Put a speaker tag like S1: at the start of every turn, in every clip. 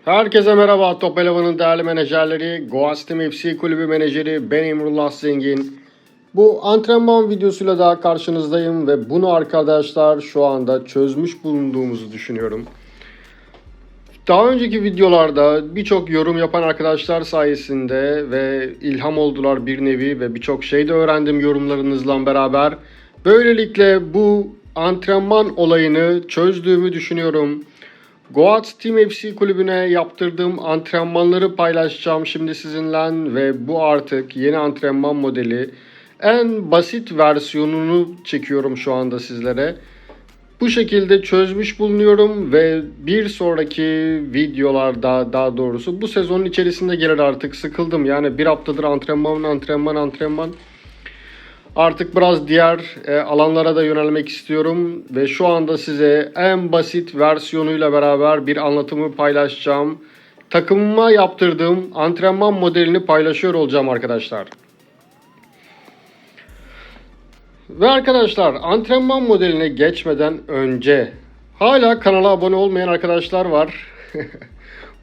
S1: Herkese merhaba, Top Eleven'ın değerli menajerleri, Goas Team FC kulübü menajeri ben Emrullah Zengin. Bu antrenman videosuyla daha karşınızdayım ve bunu arkadaşlar şu anda çözmüş bulunduğumuzu düşünüyorum. Daha önceki videolarda birçok yorum yapan arkadaşlar sayesinde ve ilham oldular bir nevi ve birçok şey de öğrendim yorumlarınızla beraber. Böylelikle bu antrenman olayını çözdüğümü düşünüyorum. Goat Team FC kulübüne yaptırdığım antrenmanları paylaşacağım şimdi sizinle ve bu artık yeni antrenman modeli. En basit versiyonunu çekiyorum şu anda sizlere. Bu şekilde çözmüş bulunuyorum ve bir sonraki videolarda, daha doğrusu bu sezonun içerisinde gelir, artık sıkıldım. Yani bir haftadır antrenman. Artık biraz diğer alanlara da yönelmek istiyorum ve şu anda size en basit versiyonuyla beraber bir anlatımı paylaşacağım. Takımıma yaptırdığım antrenman modelini paylaşıyor olacağım arkadaşlar. Ve arkadaşlar, antrenman modeline geçmeden önce hala kanala abone olmayan arkadaşlar var.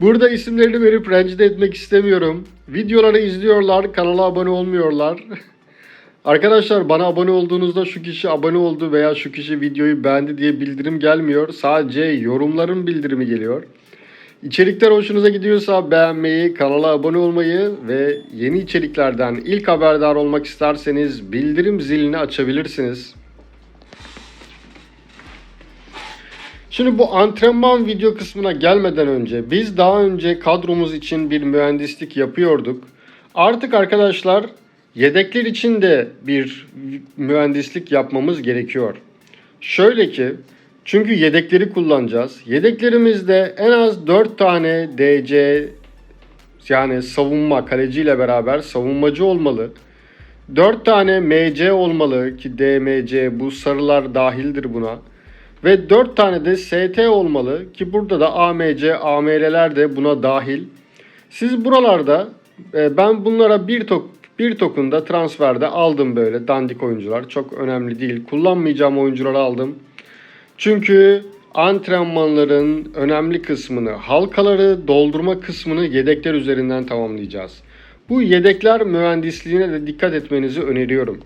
S1: Burada isimlerini verip rencide etmek istemiyorum. Videoları izliyorlar, kanala abone olmuyorlar. Arkadaşlar, bana abone olduğunuzda şu kişi abone oldu veya şu kişi videoyu beğendi diye bildirim gelmiyor. Sadece yorumların bildirimi geliyor. İçerikler hoşunuza gidiyorsa beğenmeyi, kanala abone olmayı ve yeni içeriklerden ilk haberdar olmak isterseniz bildirim zilini açabilirsiniz. Şimdi bu antrenman video kısmına gelmeden önce biz daha önce kadromuz için bir mühendislik yapıyorduk. Artık arkadaşlar yedekler için de bir mühendislik yapmamız gerekiyor. Şöyle ki, çünkü yedekleri kullanacağız. Yedeklerimizde en az 4 tane DC, yani savunma, kaleciyle beraber savunmacı olmalı. 4 tane MC olmalı ki DMC, bu sarılar dahildir buna. Ve 4 tane de ST olmalı ki burada da AMC, AMR'ler de buna dahil. Siz buralarda ben bunlara bir tokunda transferde aldım, böyle dandik oyuncular. Çok önemli değil. Kullanmayacağım oyuncuları aldım. Çünkü antrenmanların önemli kısmını, halkaları doldurma kısmını yedekler üzerinden tamamlayacağız. Bu yedekler mühendisliğine de dikkat etmenizi öneriyorum.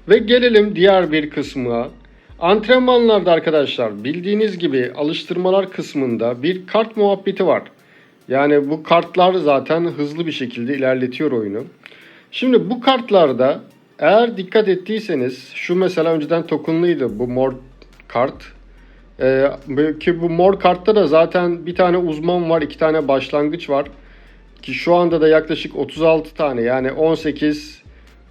S1: Ve gelelim diğer bir kısmına. Antrenmanlarda arkadaşlar bildiğiniz gibi alıştırmalar kısmında bir kart muhabbeti var. Yani bu kartlar zaten hızlı bir şekilde ilerletiyor oyunu. Şimdi bu kartlarda eğer dikkat ettiyseniz, şu mesela önceden tokenlıydı bu mor kart. Ki bu mor kartta da zaten bir tane uzman var, 2 tane başlangıç var. Ki şu anda da yaklaşık 36 tane, yani 18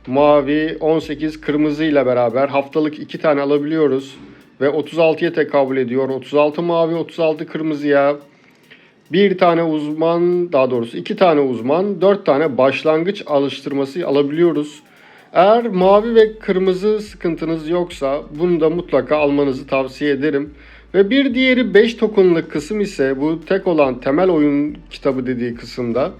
S1: mavi 18 kırmızı ile beraber haftalık 2 tane alabiliyoruz. Ve 36'ya tekabül ediyor. 36 mavi 36 kırmızıya bir tane uzman, daha doğrusu 2 tane uzman, 4 tane başlangıç alıştırması alabiliyoruz. Eğer mavi ve kırmızı sıkıntınız yoksa bunu da mutlaka almanızı tavsiye ederim. Ve bir diğeri 5 tokenlık kısım ise bu tek olan temel oyun kitabı dediği kısımda.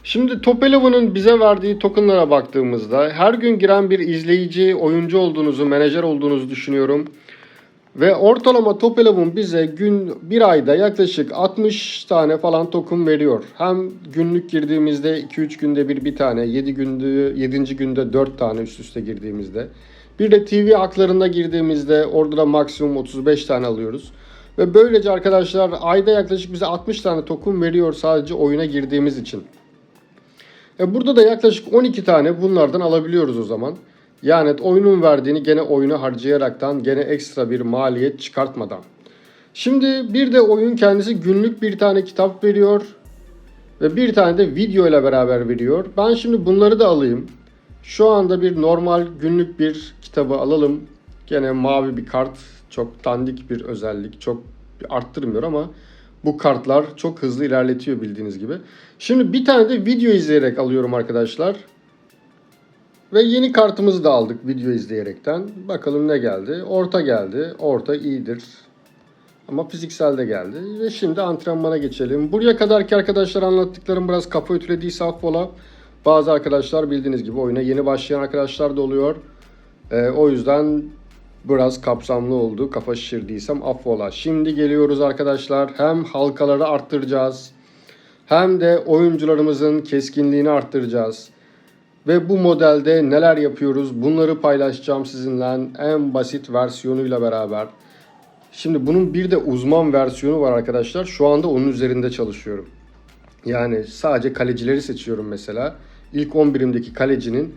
S1: Şimdi Top Eleven'ın bize verdiği tokenlara baktığımızda her gün giren bir izleyici, oyuncu olduğunuzu, menajer olduğunuzu düşünüyorum. Ve ortalama Top Eleven bize bir ayda yaklaşık 60 tane falan token veriyor. Hem günlük girdiğimizde 2-3 günde bir tane, 7. günde 4 tane üst üste girdiğimizde. Bir de TV haklarında girdiğimizde orada da maksimum 35 tane alıyoruz. Ve böylece arkadaşlar ayda yaklaşık bize 60 tane token veriyor sadece oyuna girdiğimiz için. Burada da yaklaşık 12 tane bunlardan alabiliyoruz o zaman. Yani oyunun verdiğini gene oyuna harcayaraktan, gene ekstra bir maliyet çıkartmadan. Şimdi bir de oyun kendisi günlük bir tane kitap veriyor. Ve bir tane de video ile beraber veriyor. Ben şimdi bunları da alayım. Şu anda bir normal günlük bir kitabı alalım. Gene mavi bir kart. Çok dandik bir özellik. Çok arttırmıyor ama bu kartlar çok hızlı ilerletiyor bildiğiniz gibi. Şimdi bir tane de video izleyerek alıyorum arkadaşlar. Ve yeni kartımızı da aldık video izleyerekten. Bakalım ne geldi? Orta geldi. Orta iyidir. Ama fiziksel de geldi. Ve şimdi antrenmana geçelim. Buraya kadarki arkadaşlar anlattıklarım biraz kafa ütülediyse affola. Bazı arkadaşlar bildiğiniz gibi oyuna yeni başlayan arkadaşlar da oluyor. O yüzden Biraz kapsamlı oldu. Kafa şişirdiysem affola. Şimdi geliyoruz arkadaşlar. Hem halkaları arttıracağız, hem de oyuncularımızın keskinliğini arttıracağız. Ve bu modelde neler yapıyoruz bunları paylaşacağım sizinle en basit versiyonuyla beraber. Şimdi bunun bir de uzman versiyonu var arkadaşlar. Şu anda onun üzerinde çalışıyorum. Yani sadece kalecileri seçiyorum mesela. İlk 11'imdeki kalecinin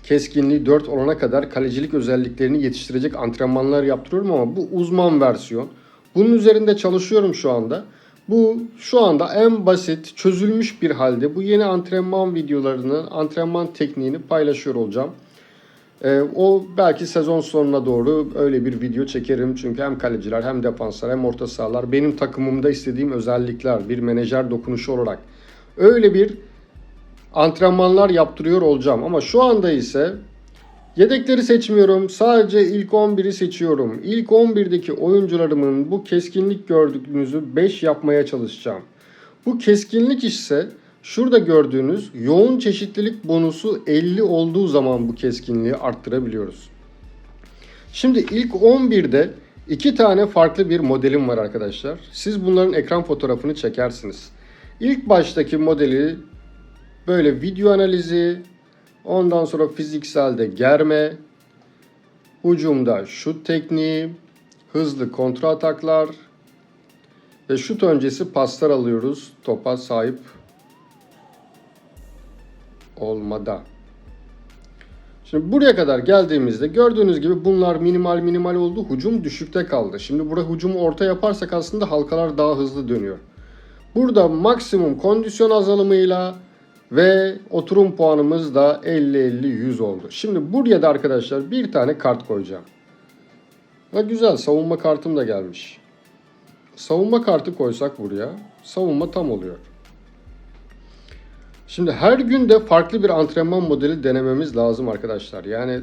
S1: keskinliği 4 olana kadar kalecilik özelliklerini yetiştirecek antrenmanlar yaptırıyorum ama bu uzman versiyon. Bunun üzerinde çalışıyorum şu anda. Bu şu anda en basit, çözülmüş bir halde bu yeni antrenman videolarını, antrenman tekniğini paylaşıyor olacağım. O belki sezon sonuna doğru öyle bir video çekerim. Çünkü hem kaleciler hem defanslar hem orta sahalar benim takımımda istediğim özellikler, bir menajer dokunuşu olarak öyle bir antrenmanlar yaptırıyor olacağım. Ama şu anda ise yedekleri seçmiyorum. Sadece ilk 11'i seçiyorum. İlk 11'deki oyuncularımın bu keskinlik gördüğünüzü 5 yapmaya çalışacağım. Bu keskinlik ise şurada gördüğünüz yoğun çeşitlilik bonusu 50 olduğu zaman bu keskinliği arttırabiliyoruz. Şimdi ilk 11'de 2 tane farklı bir modelim var arkadaşlar. Siz bunların ekran fotoğrafını çekersiniz. İlk baştaki modeli böyle video analizi, ondan sonra fizikselde germe, hücumda şut tekniği, hızlı kontra ataklar ve şut öncesi paslar alıyoruz topa sahip olmada. Şimdi buraya kadar geldiğimizde gördüğünüz gibi bunlar minimal oldu. Hücum düşükte kaldı. Şimdi burada hücumu orta yaparsak aslında halkalar daha hızlı dönüyor. Burada maksimum kondisyon azalımıyla ve oturum puanımız da 50-50-100 oldu. Şimdi buraya da arkadaşlar bir tane kart koyacağım. Ve güzel, savunma kartım da gelmiş. Savunma kartı koysak buraya savunma tam oluyor. Şimdi her gün de farklı bir antrenman modeli denememiz lazım arkadaşlar. Yani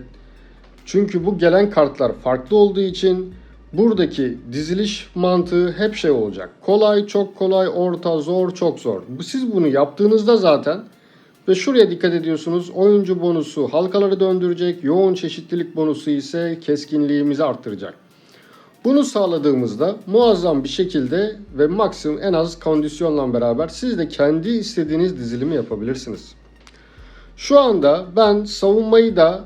S1: çünkü bu gelen kartlar farklı olduğu için buradaki diziliş mantığı hep şey olacak. Kolay, çok kolay, orta, zor, çok zor. Siz bunu yaptığınızda zaten ve şuraya dikkat ediyorsunuz. Oyuncu bonusu halkaları döndürecek. Yoğun çeşitlilik bonusu ise keskinliğimizi arttıracak. Bunu sağladığımızda muazzam bir şekilde ve maksimum en az kondisyonla beraber siz de kendi istediğiniz dizilimi yapabilirsiniz. Şu anda ben savunmayı da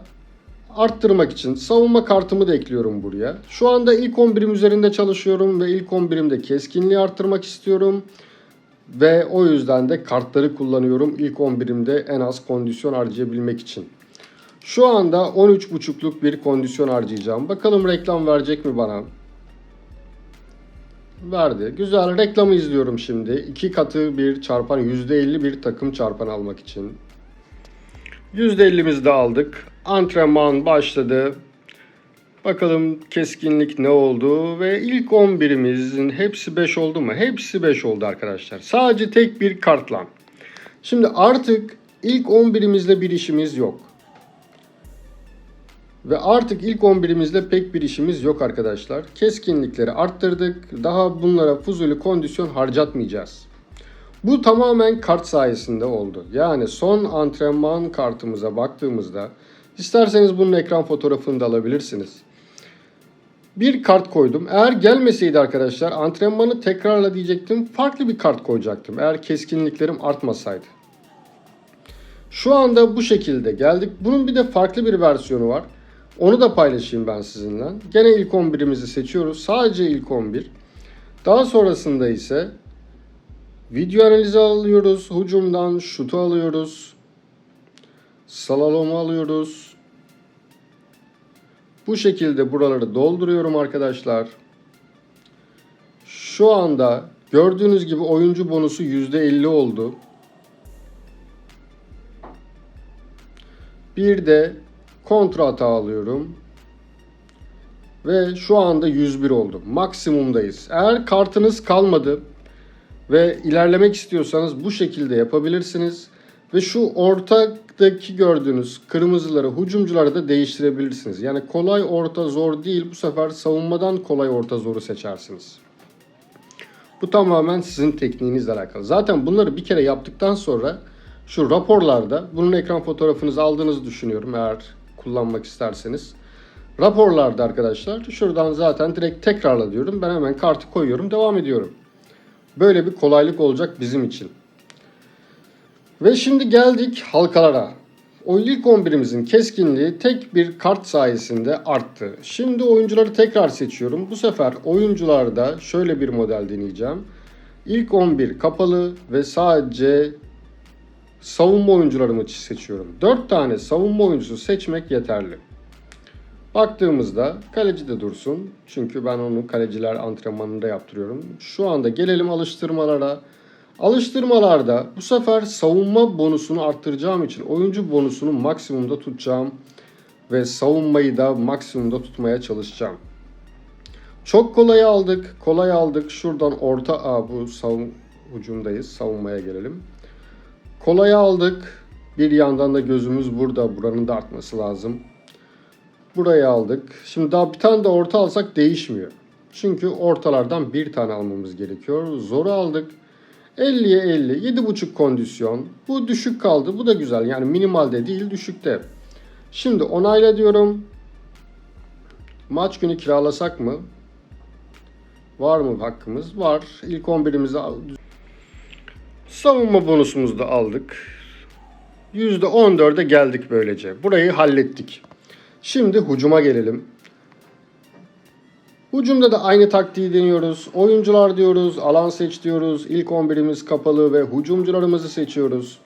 S1: arttırmak için savunma kartımı da ekliyorum buraya. Şu anda ilk 11'im üzerinde çalışıyorum ve ilk 11'imde keskinliği arttırmak istiyorum. Ve o yüzden de kartları kullanıyorum ilk 11'imde en az kondisyon harcayabilmek için. Şu anda 13.5'luk bir kondisyon harcayacağım. Bakalım reklam verecek mi bana? Verdi. Güzel, reklamı izliyorum şimdi. 2 katı bir çarpan, %50 bir takım çarpan almak için. %50'mizi de aldık. Antrenman başladı. Bakalım keskinlik ne oldu ve ilk 11'imizin hepsi 5 oldu mu? Hepsi 5 oldu arkadaşlar. Sadece tek bir kartla. Şimdi artık ilk 11'imizle bir işimiz yok. Ve artık ilk 11'imizde pek bir işimiz yok arkadaşlar. Keskinlikleri arttırdık. Daha bunlara fuzuli kondisyon harcatmayacağız. Bu tamamen kart sayesinde oldu. Yani son antrenman kartımıza baktığımızda isterseniz bunun ekran fotoğrafını da alabilirsiniz. Bir kart koydum. Eğer gelmeseydi arkadaşlar antrenmanı tekrarla diyecektim. Farklı bir kart koyacaktım. Eğer keskinliklerim artmasaydı. Şu anda bu şekilde geldik. Bunun bir de farklı bir versiyonu var. Onu da paylaşayım ben sizinle. Gene ilk 11'imizi seçiyoruz. Sadece ilk 11. Daha sonrasında ise video analizi alıyoruz. Hücumdan şutu alıyoruz. Slalomu alıyoruz. Bu şekilde buraları dolduruyorum arkadaşlar. Şu anda gördüğünüz gibi oyuncu bonusu %50 oldu. Bir de kontra hata alıyorum. Ve şu anda 101 oldu. Maksimumdayız. Eğer kartınız kalmadı ve ilerlemek istiyorsanız bu şekilde yapabilirsiniz. Ve şu ortadaki gördüğünüz kırmızıları, hücumcuları da değiştirebilirsiniz. Yani kolay, orta, zor değil. Bu sefer savunmadan kolay, orta, zoru seçersiniz. Bu tamamen sizin tekniğinizle alakalı. Zaten bunları bir kere yaptıktan sonra şu raporlarda bunun ekran fotoğrafınızı aldığınızı düşünüyorum eğer kullanmak isterseniz. Raporlarda arkadaşlar şuradan zaten direkt tekrarla diyorum. Ben hemen kartı koyuyorum, devam ediyorum. Böyle bir kolaylık olacak bizim için. Ve şimdi geldik halkalara. O ilk 11'imizin keskinliği tek bir kart sayesinde arttı. Şimdi oyuncuları tekrar seçiyorum. Bu sefer oyuncularda şöyle bir model deneyeceğim. İlk 11 kapalı ve sadece savunma oyuncularımı seçiyorum. 4 tane savunma oyuncusu seçmek yeterli. Baktığımızda kaleci de dursun. Çünkü ben onu kaleciler antrenmanında yaptırıyorum. Şu anda gelelim alıştırmalara. Alıştırmalarda bu sefer savunma bonusunu arttıracağım için oyuncu bonusunu maksimumda tutacağım. Ve savunmayı da maksimumda tutmaya çalışacağım. Çok kolay aldık. Kolay aldık. Şuradan orta bu hücumdayız. Savunmaya gelelim. Kolay aldık. Bir yandan da gözümüz burada. Buranın da artması lazım. Burayı aldık. Şimdi daha bir tane de orta alsak değişmiyor. Çünkü ortalardan bir tane almamız gerekiyor. Zoru aldık. 50'ye 50. 7.5 kondisyon. Bu düşük kaldı. Bu da güzel. Yani minimalde değil, düşükte. Şimdi onayla diyorum. Maç günü kiralasak mı? Var mı hakkımız? Var. İlk 11'imizi aldık. Savunma bonusumuzu da aldık. %14'e geldik böylece. Burayı hallettik. Şimdi hücuma gelelim. Hücumda da aynı taktiği deniyoruz. Oyuncular diyoruz, alan seç diyoruz. İlk 11'imiz kapalı ve hücumcularımızı seçiyoruz.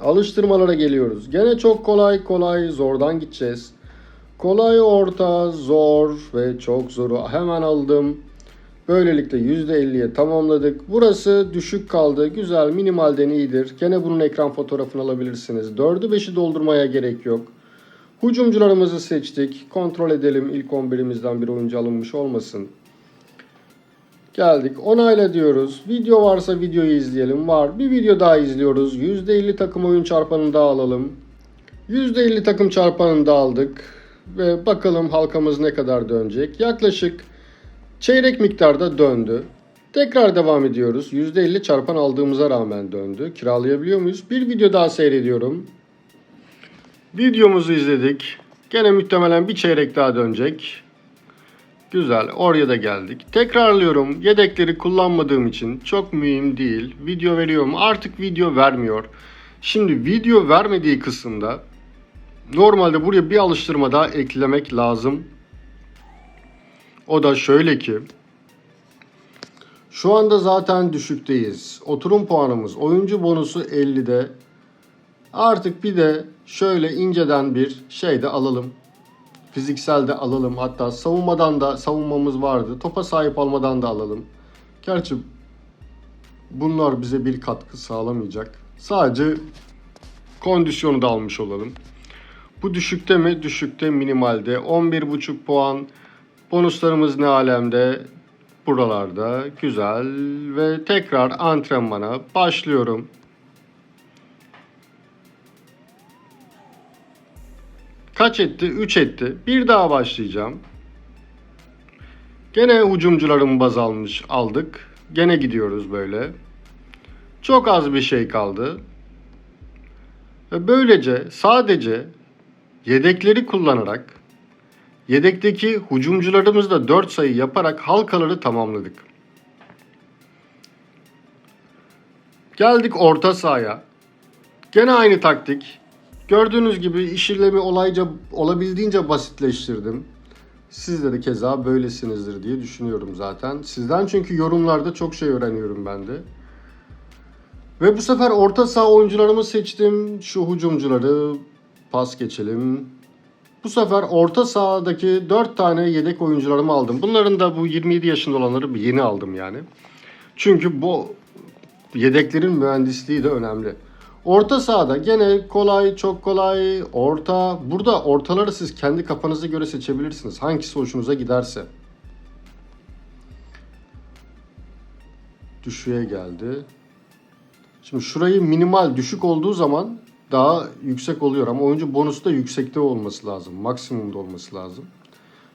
S1: Alıştırmalara geliyoruz. Gene çok kolay zordan gideceğiz. Kolay, orta, zor ve çok zoru hemen aldım. Böylelikle %50'ye tamamladık. Burası düşük kaldı. Güzel, minimalden iyidir. Gene bunun ekran fotoğrafını alabilirsiniz. 4'ü 5'i doldurmaya gerek yok. Hücumcularımızı seçtik. Kontrol edelim. İlk 11'imizden bir oyuncu alınmış olmasın. Geldik. Onayla diyoruz. Video varsa videoyu izleyelim. Var. Bir video daha izliyoruz. %50 takım oyun çarpanını daha alalım. %50 takım çarpanını da aldık. Ve bakalım halkamız ne kadar dönecek. Yaklaşık çeyrek miktarda döndü. Tekrar devam ediyoruz. %50 çarpan aldığımıza rağmen döndü. Kiralayabiliyor muyuz? Bir video daha seyrediyorum. Videomuzu izledik. Gene muhtemelen bir çeyrek daha dönecek. Güzel. Oraya da geldik. Tekrarlıyorum. Yedekleri kullanmadığım için çok mühim değil. Video veriyor mu? Artık video vermiyor. Şimdi video vermediği kısımda normalde buraya bir alıştırma daha eklemek lazım. O da şöyle ki şu anda zaten düşükteyiz. Oturum puanımız, oyuncu bonusu 50'de. Artık bir de şöyle inceden bir şey de alalım. Fiziksel de alalım. Hatta savunmadan da savunmamız vardı. Topa sahip olmadan da alalım. Gerçi bunlar bize bir katkı sağlamayacak. Sadece kondisyonu da almış olalım. Bu düşükte mi? Düşükte, minimalde. 11.5 puan. Bonuslarımız ne alemde? Buralarda. Güzel. Ve tekrar antrenmana başlıyorum. Kaç etti? 3 etti. Bir daha başlayacağım. Gene hücumcularımı baz aldık. Gene gidiyoruz böyle. Çok az bir şey kaldı. Ve böylece sadece yedekleri kullanarak yedekteki hücumcularımızla 4 sayı yaparak halkaları tamamladık. Geldik orta sahaya. Gene aynı taktik. Gördüğünüz gibi işlemi olabildiğince basitleştirdim. Sizde de keza böylesinizdir diye düşünüyorum zaten. Sizden çünkü yorumlarda çok şey öğreniyorum ben de. Ve bu sefer orta saha oyuncularımı seçtim. Şu hücumcuları pas geçelim. Bu sefer orta sahadaki 4 tane yedek oyuncularımı aldım. Bunların da bu 27 yaşında olanları yeni aldım yani. Çünkü bu yedeklerin mühendisliği de önemli. Orta sahada gene kolay, çok kolay, orta. Burada ortaları siz kendi kafanıza göre seçebilirsiniz. Hangisi hoşunuza giderse. Düşüğe geldi. Şimdi şurayı minimal, düşük olduğu zaman daha yüksek oluyor. Ama oyuncu bonusu da yüksekte olması lazım. Maksimumda olması lazım.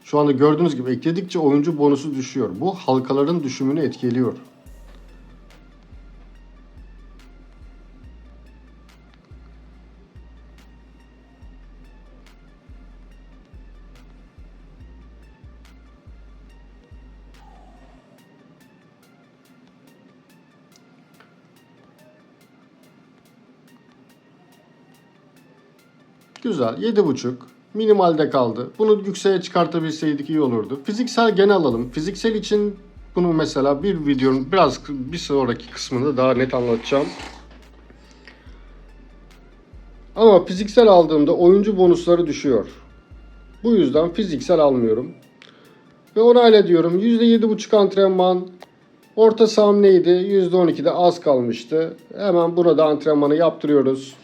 S1: Şu anda gördüğünüz gibi ekledikçe oyuncu bonusu düşüyor. Bu halkaların düşümünü etkiliyor. Güzel. 7.5. Minimalde kaldı. Bunu yükseğe çıkartabilseydik iyi olurdu. Fiziksel gene alalım. Fiziksel için bunu mesela bir videonun bir sonraki kısmında daha net anlatacağım. Ama fiziksel aldığımda oyuncu bonusları düşüyor. Bu yüzden fiziksel almıyorum. Ve onayla diyorum. %7.5 antrenman. Orta saham neydi? %12'de az kalmıştı. Hemen buna da antrenmanı yaptırıyoruz.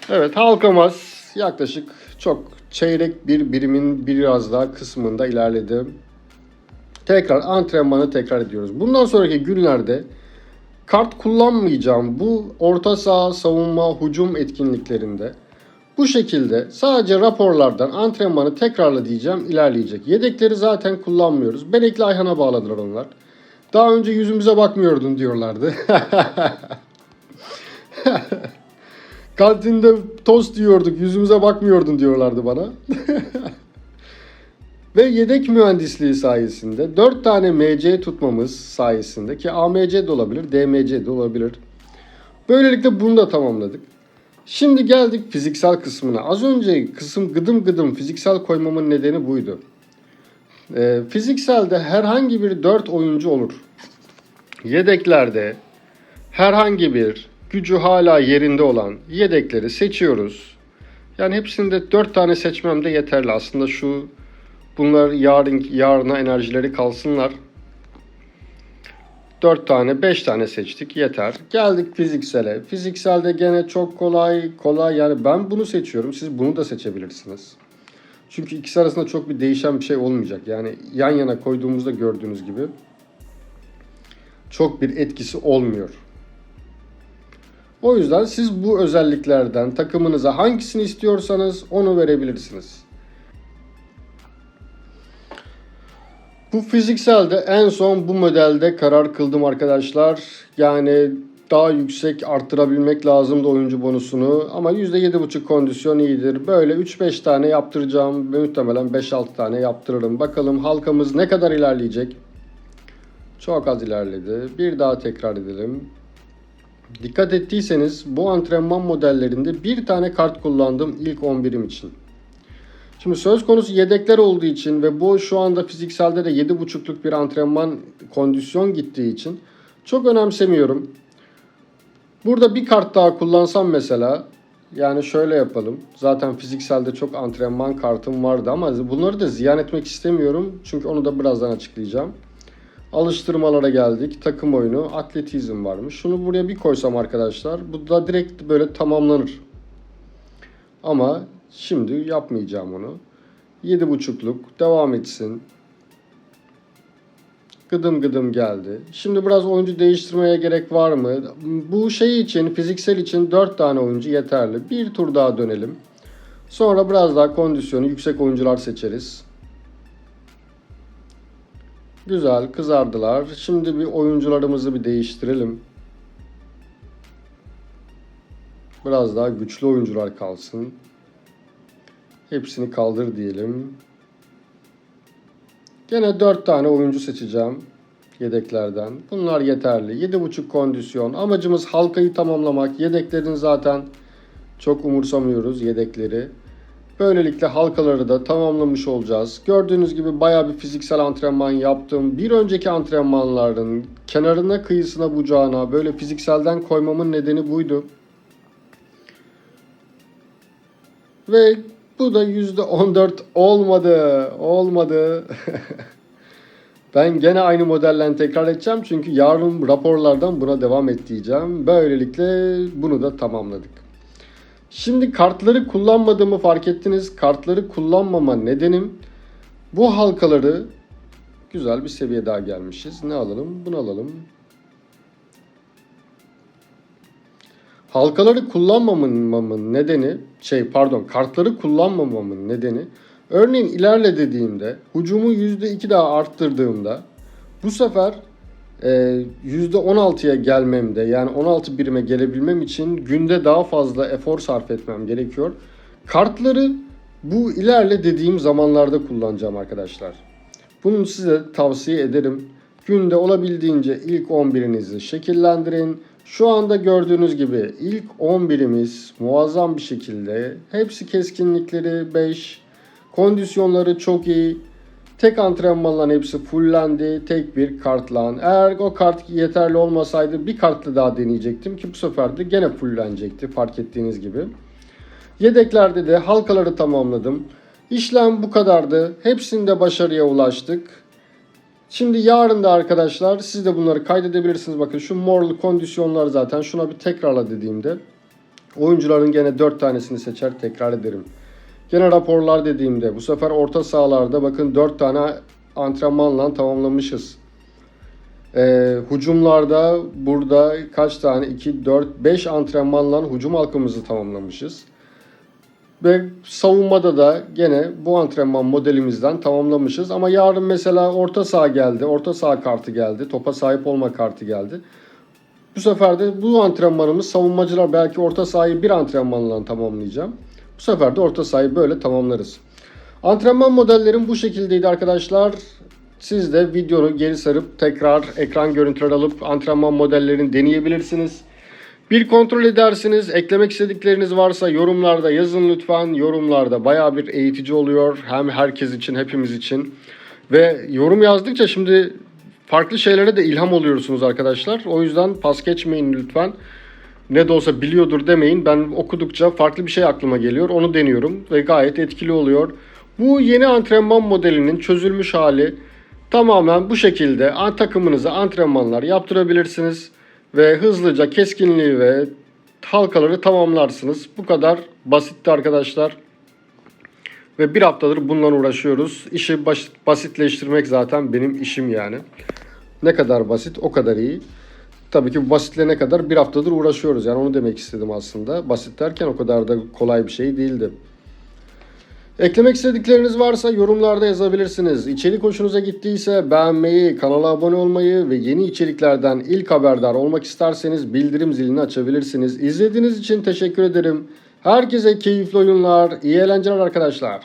S1: Evet, halkamaz yaklaşık çok çeyrek bir birimin biraz daha kısmında ilerledi. Tekrar antrenmanı tekrar ediyoruz. Bundan sonraki günlerde kart kullanmayacağım bu orta saha, savunma, hücum etkinliklerinde. Bu şekilde sadece raporlardan antrenmanı tekrarla diyeceğim, ilerleyecek. Yedekleri zaten kullanmıyoruz. Benekli Ayhan'a bağladılar onlar. Daha önce yüzümüze bakmıyordun diyorlardı. Kantinde tost yiyorduk, yüzümüze bakmıyordun diyorlardı bana. Ve yedek mühendisliği sayesinde 4 tane MC tutmamız sayesinde, ki AMC de olabilir, DMC de olabilir. Böylelikle bunu da tamamladık. Şimdi geldik fiziksel kısmına. Az önce gıdım gıdım fiziksel koymamın nedeni buydu. Fizikselde herhangi bir 4 oyuncu olur. Yedeklerde herhangi bir gücü hala yerinde olan yedekleri seçiyoruz. Yani hepsinde 4 tane seçmem de yeterli. Aslında bunlar yarına enerjileri kalsınlar. 4 tane 5 tane seçtik yeter. Geldik fiziksele. Fizikselde gene çok kolay yani ben bunu seçiyorum. Siz bunu da seçebilirsiniz. Çünkü ikisi arasında çok bir değişen bir şey olmayacak. Yani yan yana koyduğumuzda gördüğünüz gibi çok bir etkisi olmuyor. O yüzden siz bu özelliklerden takımınıza hangisini istiyorsanız onu verebilirsiniz. Bu fizikselde en son bu modelde karar kıldım arkadaşlar. Yani daha yüksek arttırabilmek lazımdı oyuncu bonusunu. Ama %7.5 kondisyon iyidir. Böyle 3-5 tane yaptıracağım. Muhtemelen 5-6 tane yaptırırım. Bakalım halkamız ne kadar ilerleyecek. Çok az ilerledi. Bir daha tekrar edelim. Dikkat ettiyseniz bu antrenman modellerinde bir tane kart kullandım ilk 11'im için. Şimdi söz konusu yedekler olduğu için ve bu şu anda fizikselde de 7.5'luk bir antrenman kondisyon gittiği için çok önemsemiyorum. Burada bir kart daha kullansam mesela, yani şöyle yapalım. Zaten fizikselde çok antrenman kartım vardı ama bunları da ziyan etmek istemiyorum. Çünkü onu da birazdan açıklayacağım. Alıştırmalara geldik. Takım oyunu, atletizm varmış. Şunu buraya bir koysam arkadaşlar, bu da direkt böyle tamamlanır. Ama şimdi yapmayacağım onu. 7.5'luk devam etsin. Gıdım gıdım geldi. Şimdi biraz oyuncu değiştirmeye gerek var mı? Bu şey için, fiziksel için 4 tane oyuncu yeterli. Bir tur daha dönelim. Sonra biraz daha kondisyonu yüksek oyuncular seçeriz. Güzel, kızardılar. Şimdi bir oyuncularımızı bir değiştirelim. Biraz daha güçlü oyuncular kalsın. Hepsini kaldır diyelim. Gene 4 tane oyuncu seçeceğim yedeklerden. Bunlar yeterli. 7.5 kondisyon. Amacımız halkayı tamamlamak. Yedeklerin zaten çok umursamıyoruz yedekleri. Böylelikle halkaları da tamamlamış olacağız. Gördüğünüz gibi bayağı bir fiziksel antrenman yaptım. Bir önceki antrenmanların kenarına, kıyısına, bucağına böyle fizikselden koymamın nedeni buydu. Ve bu da %14 olmadı. Olmadı. Ben gene aynı modelden tekrar edeceğim. Çünkü yarın raporlardan buna devam et diyeceğim. Böylelikle bunu da tamamladık. Şimdi kartları kullanmadığımı fark ettiniz. Kartları kullanmama nedenim bu halkaları güzel bir seviye daha gelmişiz. Ne alalım? Bunu alalım. Halkaları kullanmamamın nedeni, kartları kullanmamamın nedeni, örneğin ilerle dediğimde, hücumu %2 daha arttırdığımda, bu sefer %16'ya gelmemde, yani 16 birime gelebilmem için günde daha fazla efor sarf etmem gerekiyor. Kartları bu ilerle dediğim zamanlarda kullanacağım arkadaşlar. Bunu size tavsiye ederim. Günde olabildiğince ilk 11'inizi şekillendirin. Şu anda gördüğünüz gibi ilk 11'imiz muazzam bir şekilde. Hepsi keskinlikleri 5. Kondisyonları çok iyi. Tek antrenmanların hepsi fullendi. Tek bir kartla. Eğer o kart yeterli olmasaydı bir kartlı daha deneyecektim ki bu sefer de gene fullenecekti fark ettiğiniz gibi. Yedeklerde de halkaları tamamladım. İşlem bu kadardı. Hepsinde başarıya ulaştık. Şimdi yarın da arkadaşlar siz de bunları kaydedebilirsiniz. Bakın şu morlu kondisyonlar zaten. Şuna bir tekrarla dediğimde oyuncuların gene 4 tanesini seçer tekrar ederim. Gene raporlar dediğimde bu sefer orta sahalarda bakın 4 tane antrenmanla tamamlamışız. Hücumlarda burada kaç tane? 2, 4, 5 antrenmanla hücum halkımızı tamamlamışız. Ve savunmada da gene bu antrenman modelimizden tamamlamışız. Ama yarın mesela orta saha geldi. Orta saha kartı geldi. Topa sahip olma kartı geldi. Bu sefer de bu antrenmanımız savunmacılar belki orta sahayı bir antrenmanla tamamlayacağım. Bu sefer de orta sahayı böyle tamamlarız. Antrenman modellerim bu şekildeydi arkadaşlar. Siz de videonu geri sarıp tekrar ekran görüntüleri alıp antrenman modellerini deneyebilirsiniz. Bir kontrol edersiniz. Eklemek istedikleriniz varsa yorumlarda yazın lütfen. Yorumlarda bayağı bir eğitici oluyor. Hem herkes için, hepimiz için. Ve yorum yazdıkça şimdi farklı şeylere de ilham oluyorsunuz arkadaşlar. O yüzden pas geçmeyin lütfen. Ne de olsa biliyordur demeyin. Ben okudukça farklı bir şey aklıma geliyor. Onu deniyorum ve gayet etkili oluyor. Bu yeni antrenman modelinin çözülmüş hali tamamen bu şekilde takımınıza antrenmanlar yaptırabilirsiniz. Ve hızlıca keskinliği ve halkaları tamamlarsınız. Bu kadar basitti arkadaşlar. Ve bir haftadır bununla uğraşıyoruz. İşi basitleştirmek zaten benim işim yani. Ne kadar basit o kadar iyi. Tabii ki bu basitliğe kadar bir haftadır uğraşıyoruz. Yani onu demek istedim aslında. Basit derken o kadar da kolay bir şey değildi. Eklemek istedikleriniz varsa yorumlarda yazabilirsiniz. İçerik hoşunuza gittiyse beğenmeyi, kanala abone olmayı ve yeni içeriklerden ilk haberdar olmak isterseniz bildirim zilini açabilirsiniz. İzlediğiniz için teşekkür ederim. Herkese keyifli oyunlar, iyi eğlenceler arkadaşlar.